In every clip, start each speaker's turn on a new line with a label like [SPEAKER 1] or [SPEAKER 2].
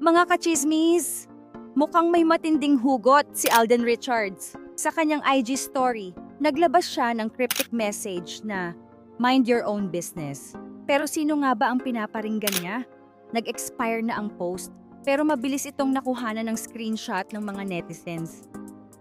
[SPEAKER 1] Mga kachismis, mukhang may matinding hugot si Alden Richards. Sa kanyang IG story, naglabas siya ng cryptic message na, "Mind your own business." Pero sino nga ba ang pinaparinggan niya? Nag-expire na ang post, pero mabilis itong nakuhanan ng screenshot ng mga netizens.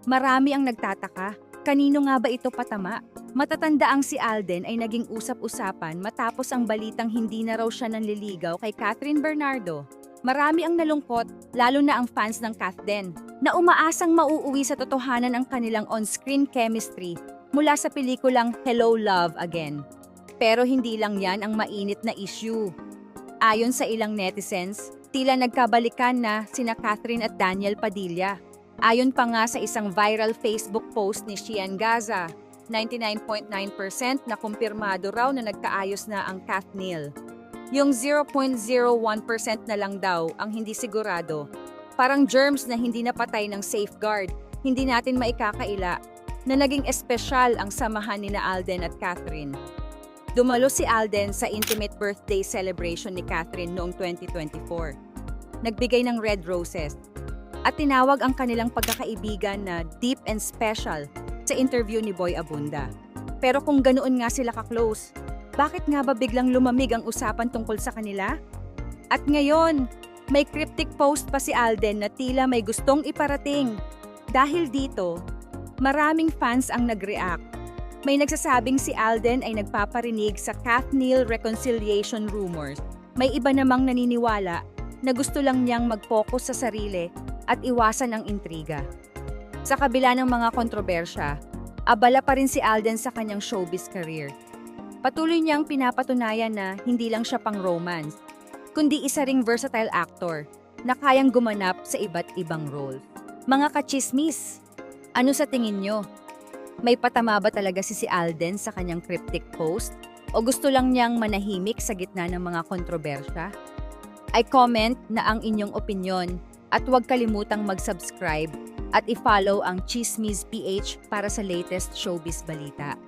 [SPEAKER 1] Marami ang nagtataka, kanino nga ba ito patama? Matatanda ang si Alden ay naging usap-usapan matapos ang balitang hindi na raw siya nanliligaw kay Catherine Bernardo. Marami ang nalungkot, lalo na ang fans ng Kathden, na umaasang mauuwi sa totohanan ang kanilang on-screen chemistry mula sa pelikulang Hello Love Again. Pero hindi lang yan ang mainit na issue. Ayon sa ilang netizens, tila nagkabalikan na sina Catherine at Daniel Padilla. Ayon pa nga sa isang viral Facebook post ni Shian Gaza, 99.9% na kumpirmado raw na nagkaayos na ang Kathnil. Yung 0.01% na lang daw ang hindi sigurado. Parang germs na hindi napatay ng safeguard, hindi natin maikakaila na naging espesyal ang samahan ni Alden at Catherine. Dumalo si Alden sa intimate birthday celebration ni Catherine noong 2024. Nagbigay ng red roses at tinawag ang kanilang pagkakaibigan na deep and special sa interview ni Boy Abunda. Pero kung ganoon nga sila ka-close, bakit nga ba biglang lumamig ang usapan tungkol sa kanila? At ngayon, may cryptic post pa si Alden na tila may gustong iparating. Dahil dito, maraming fans ang nag-react. May nagsasabing si Alden ay nagpaparinig sa Kathnil reconciliation rumors. May iba namang naniniwala na gusto lang niyang mag-focus sa sarili at iwasan ang intriga. Sa kabila ng mga kontrobersya, abala pa rin si Alden sa kanyang showbiz career. Patuloy niyang pinapatunayan na hindi lang siya pang romance, kundi isa ring versatile actor na kayang gumanap sa iba't ibang role. Mga kachismis, ano sa tingin nyo? May patama ba talaga si Alden sa kanyang cryptic post? O gusto lang niyang manahimik sa gitna ng mga kontrobersya? I-comment na ang inyong opinyon at huwag kalimutang mag-subscribe at i-follow ang Chismis PH para sa latest showbiz balita.